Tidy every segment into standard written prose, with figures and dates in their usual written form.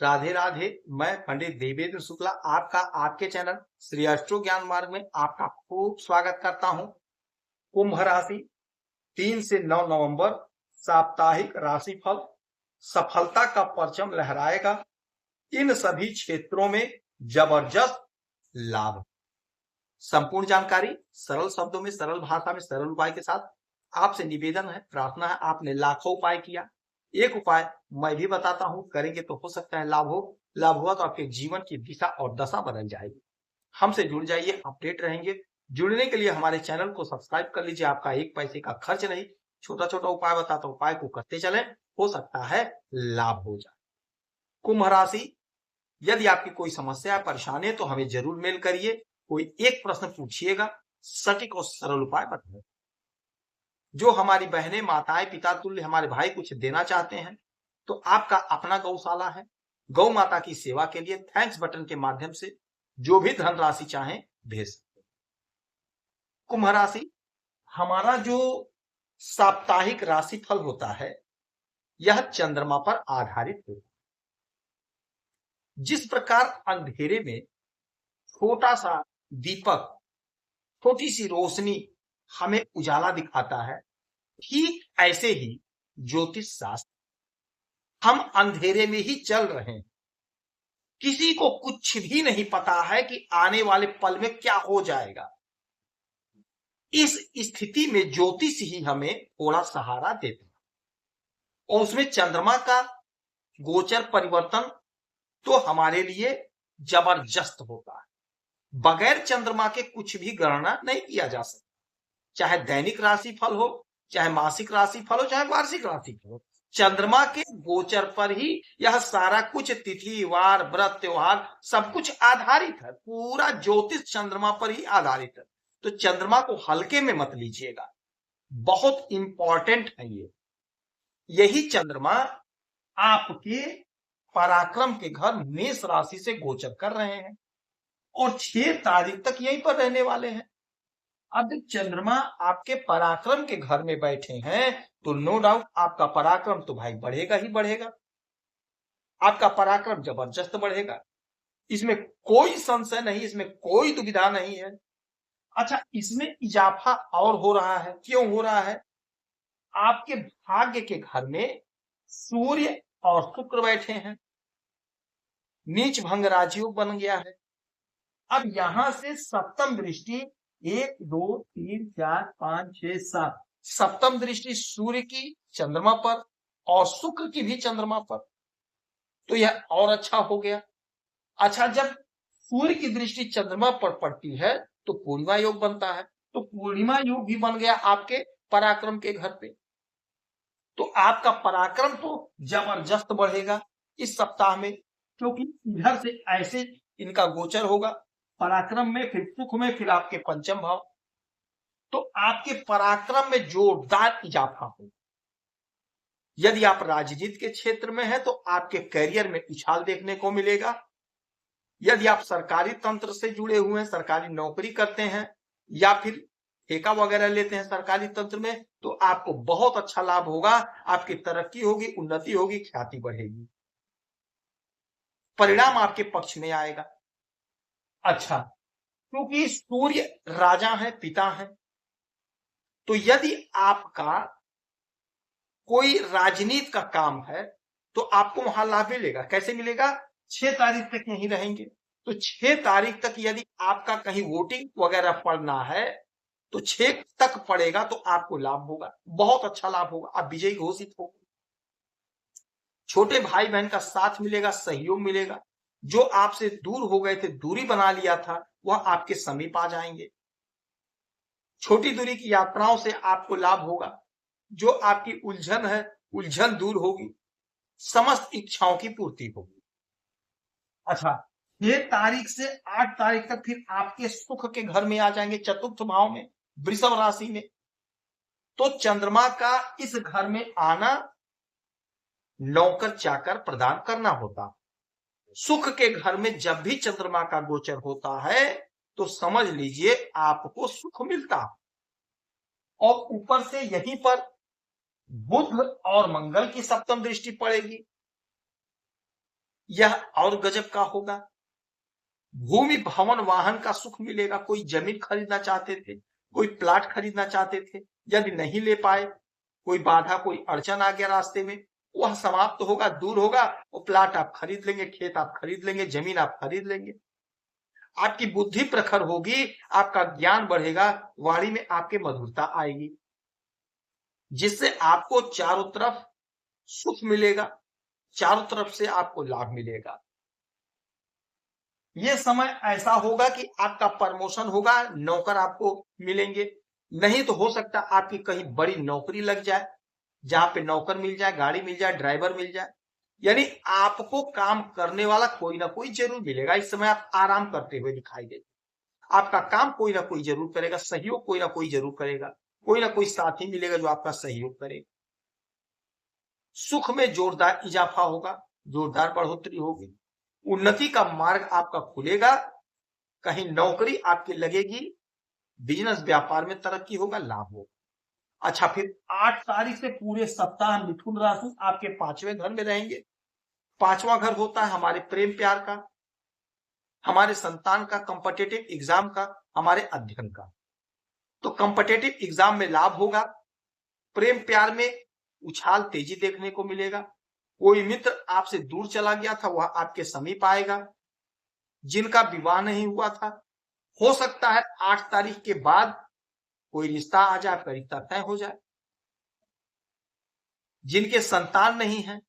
राधे राधे। मैं पंडित देवेंद्र शुक्ला आपका आपके चैनल श्री अष्टो ज्ञान मार्ग में आपका खूब स्वागत करता हूं। कुंभ राशि 3 से 9 नवंबर साप्ताहिक राशिफल सफलता का परचम लहराएगा। इन सभी क्षेत्रों में जबरदस्त लाभ। संपूर्ण जानकारी सरल शब्दों में, सरल भाषा में, सरल उपाय के साथ आपसे निवेदन है, प्रार्थना है। आपने लाखों उपाय किया, एक उपाय मैं भी बताता हूं, करेंगे तो हो सकता है लाभ हो। लाभ हुआ तो आपके जीवन की दिशा और दशा बदल जाएगी। हमसे जुड़ जाइए, अपडेट रहेंगे। जुड़ने के लिए हमारे चैनल को सब्सक्राइब कर लीजिए, आपका एक पैसे का खर्च नहीं। छोटा छोटा उपाय बताता हूं, उपाय को करते चले, हो सकता है लाभ हो जाए। कुंभ राशि, यदि आपकी कोई समस्या परेशानी है तो हमें जरूर मेल करिए। कोई एक प्रश्न पूछिएगा, सटीक और सरल उपाय बताएं। जो हमारी बहनें, माताएं, पिता तुल्य हमारे भाई कुछ देना चाहते हैं तो आपका अपना गौशाला है। गौ माता की सेवा के लिए थैंक्स बटन के माध्यम से जो भी धनराशि चाहें भेज सकते हैं। कुंभ राशि, हमारा जो साप्ताहिक राशिफल होता है यह चंद्रमा पर आधारित होता है। जिस प्रकार अंधेरे में छोटा सा दीपक, छोटी सी रोशनी हमें उजाला दिखाता है, ठीक ऐसे ही ज्योतिष शास्त्र, हम अंधेरे में ही चल रहे हैं। किसी को कुछ भी नहीं पता है कि आने वाले पल में क्या हो जाएगा। इस स्थिति में ज्योतिष ही हमें थोड़ा सहारा देता है। और उसमें चंद्रमा का गोचर परिवर्तन तो हमारे लिए जबरदस्त होता है। बगैर चंद्रमा के कुछ भी गणना नहीं किया जा सकता। चाहे दैनिक राशिफल हो, चाहे मासिक राशिफल हो, चाहे वार्षिक राशिफल हो, चंद्रमा के गोचर पर ही यह सारा कुछ, तिथि, वार, व्रत, त्योहार सब कुछ आधारित है। पूरा ज्योतिष चंद्रमा पर ही आधारित है। तो चंद्रमा को हल्के में मत लीजिएगा, बहुत इंपॉर्टेंट है ये। यही चंद्रमा आपके पराक्रम के घर मेष राशि से गोचर कर रहे हैं और 6 तारीख तक यहीं पर रहने वाले हैं। अब चंद्रमा आपके पराक्रम के घर में बैठे हैं तो नो डाउट आपका पराक्रम तो भाई बढ़ेगा ही बढ़ेगा। आपका पराक्रम जबरदस्त बढ़ेगा, इसमें कोई संशय नहीं, इसमें कोई दुविधा नहीं है। अच्छा, इसमें इजाफा और हो रहा है। क्यों हो रहा है? आपके भाग्य के घर में सूर्य और शुक्र बैठे हैं, नीच भंग राजयोग बन गया है। अब यहां से सप्तम दृष्टि 1 2 3 4 5 6 7, सप्तम दृष्टि सूर्य की चंद्रमा पर और शुक्र की भी चंद्रमा पर, तो यह और अच्छा हो गया। अच्छा, जब सूर्य की दृष्टि चंद्रमा पर पड़ती है तो पूर्णिमा योग बनता है, तो पूर्णिमा योग भी बन गया आपके पराक्रम के घर पे। तो आपका पराक्रम तो जबरदस्त बढ़ेगा इस सप्ताह में, क्योंकि इधर से ऐसे इनका गोचर होगा पराक्रम में, फिर सुख में, फिर आपके पंचम भाव। तो आपके पराक्रम में जोरदार इजाफा होगा। यदि आप राजनीति के क्षेत्र में हैं तो आपके करियर में उछाल देखने को मिलेगा। यदि आप सरकारी तंत्र से जुड़े हुए हैं, सरकारी नौकरी करते हैं या फिर ठेका वगैरह लेते हैं सरकारी तंत्र में, तो आपको बहुत अच्छा लाभ होगा। आपकी तरक्की होगी, उन्नति होगी, ख्याति बढ़ेगी, परिणाम आपके पक्ष में आएगा। अच्छा, क्योंकि सूर्य राजा है, पिता है, तो यदि आपका कोई राजनीति का काम है तो आपको वहां लाभ मिलेगा। कैसे मिलेगा? 6 तारीख तक यहीं रहेंगे, तो 6 तारीख तक यदि आपका कहीं वोटिंग वगैरह पड़ना है तो 6 तक पड़ेगा तो आपको लाभ होगा, बहुत अच्छा लाभ होगा, आप विजयी घोषित हो। छोटे भाई बहन का साथ मिलेगा, सहयोग मिलेगा। जो आपसे दूर हो गए थे, दूरी बना लिया था, वह आपके समीप आ जाएंगे। छोटी दूरी की यात्राओं से आपको लाभ होगा। जो आपकी उलझन है, उलझन दूर होगी, समस्त इच्छाओं की पूर्ति होगी। अच्छा, 6 तारीख से 8 तारीख तक फिर आपके सुख के घर में आ जाएंगे, चतुर्थ भाव में, वृषभ राशि में। तो चंद्रमा का इस घर में आना नौकर चाकर प्रदान करना होता। सुख के घर में जब भी चंद्रमा का गोचर होता है तो समझ लीजिए आपको सुख मिलता। और ऊपर से यहीं पर बुध और मंगल की सप्तम दृष्टि पड़ेगी। यह और गजब का होगा। भूमि भवन वाहन का सुख मिलेगा। कोई जमीन खरीदना चाहते थे, कोई प्लाट खरीदना चाहते थे, यदि नहीं ले पाए, कोई बाधा कोई अड़चन आ गया रास्ते में, वह समाप्त होगा, दूर होगा। वो प्लाट आप खरीद लेंगे, खेत आप खरीद लेंगे, जमीन आप खरीद लेंगे। आपकी बुद्धि प्रखर होगी, आपका ज्ञान बढ़ेगा, वाणी में आपके मधुरता आएगी, जिससे आपको चारों तरफ सुख मिलेगा, चारों तरफ से आपको लाभ मिलेगा। ये समय ऐसा होगा कि आपका प्रमोशन होगा, नौकर आपको मिलेंगे। नहीं तो हो सकता आपकी कहीं बड़ी नौकरी लग जाए, जहां पे नौकर मिल जाए, गाड़ी मिल जाए, ड्राइवर मिल जाए, यानी आपको काम करने वाला कोई ना कोई जरूर मिलेगा। इस समय आप आराम करते हुए दिखाई देते, आपका काम कोई ना कोई जरूर करेगा, सहयोग कोई ना कोई जरूर करेगा, कोई ना कोई साथी मिलेगा जो आपका सहयोग करेगा। सुख में जोरदार इजाफा होगा, जोरदार बढ़ोतरी होगी, उन्नति का मार्ग आपका खुलेगा, कहीं नौकरी आपकी लगेगी, बिजनेस व्यापार में तरक्की होगा, लाभ होगा। अच्छा, फिर 8 तारीख से पूरे सप्ताह मिथुन राशि आपके 5वें घर में रहेंगे। 5वां घर होता है हमारे प्रेम प्यार का, हमारे संतान का, कॉम्पिटिटिव एग्जाम का, हमारे अध्ययन का। तो कॉम्पिटिटिव एग्जाम में लाभ होगा, प्रेम प्यार में उछाल तेजी देखने को मिलेगा। कोई मित्र आपसे दूर चला गया था, वह आपके समीप आएगा। जिनका विवाह नहीं हुआ था, हो सकता है 8 तारीख के बाद कोई रिश्ता आ जाए, आपका रिश्ता तय हो जाए। जिनके संतान नहीं है,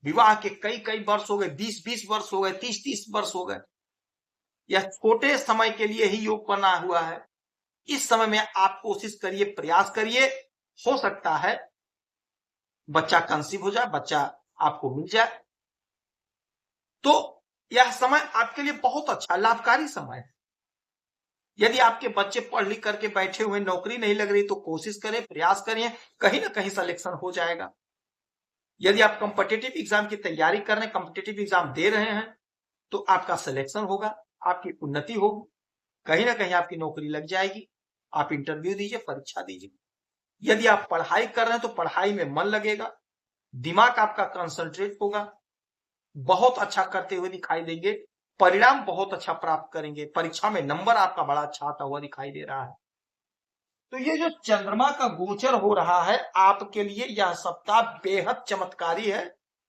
विवाह के कई कई वर्ष हो गए, 20-20 वर्ष हो गए, 30-30 वर्ष हो गए, यह छोटे समय के लिए ही योग बना हुआ है। इस समय में आप कोशिश करिए, प्रयास करिए, हो सकता है बच्चा कंसीव हो जाए, बच्चा आपको मिल जाए। तो यह समय आपके लिए बहुत अच्छा लाभकारी समय है। यदि आपके बच्चे पढ़ लिख करके बैठे हुए, नौकरी नहीं लग रही, तो कोशिश करें, प्रयास करें, कहीं ना कहीं सिलेक्शन हो जाएगा। यदि आप कॉम्पिटिटिव एग्जाम की तैयारी कर रहे हैं, कॉम्पिटिटिव एग्जाम दे रहे हैं, तो आपका सिलेक्शन होगा, आपकी उन्नति होगी, कहीं ना कहीं आपकी नौकरी लग जाएगी। आप इंटरव्यू दीजिए, परीक्षा दीजिए। यदि आप पढ़ाई कर रहे हैं तो पढ़ाई में मन लगेगा, दिमाग आपका कंसंट्रेट होगा, बहुत अच्छा करते हुए दिखाई देंगे, परिणाम बहुत अच्छा प्राप्त करेंगे, परीक्षा में नंबर आपका बड़ा अच्छा आता हुआ दिखाई दे रहा है। तो ये जो चंद्रमा का गोचर हो रहा है आपके लिए, यह सप्ताह बेहद चमत्कारी है,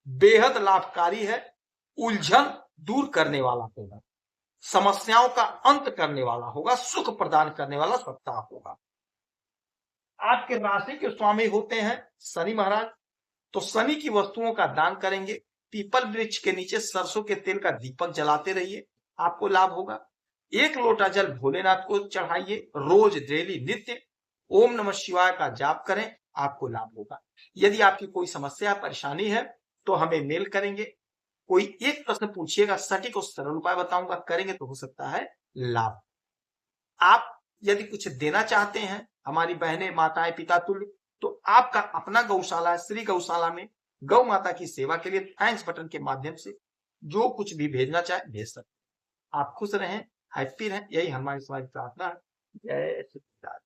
बेहद लाभकारी है, उलझन दूर करने वाला होगा, समस्याओं का अंत करने वाला होगा, सुख प्रदान करने वाला सप्ताह होगा। आपके राशि के स्वामी होते हैं शनि महाराज, तो शनि की वस्तुओं का दान करेंगे। पीपल वृक्ष के नीचे सरसों के तेल का दीपक जलाते रहिए, आपको लाभ होगा। 1 लोटा जल भोलेनाथ को चढ़ाइए, रोज डेली नित्य ओम नमः शिवाय का जाप करें, आपको लाभ होगा। यदि आपकी कोई समस्या परेशानी है तो हमें मेल करेंगे, कोई एक प्रश्न पूछिएगा, सटीक और सरल उपाय बताऊंगा, करेंगे तो हो सकता है लाभ। आप यदि कुछ देना चाहते हैं, हमारी बहनें माताएं पिता तुल्य, तो आपका अपना गौशाला है, श्री गौशाला में गौ माता की सेवा के लिए थैंक्स बटन के माध्यम से जो कुछ भी भेजना चाहे भेज सकते। आप खुश रहें, हैप्पी रहें, यही हमारी प्रार्थना है। जय श्री राम।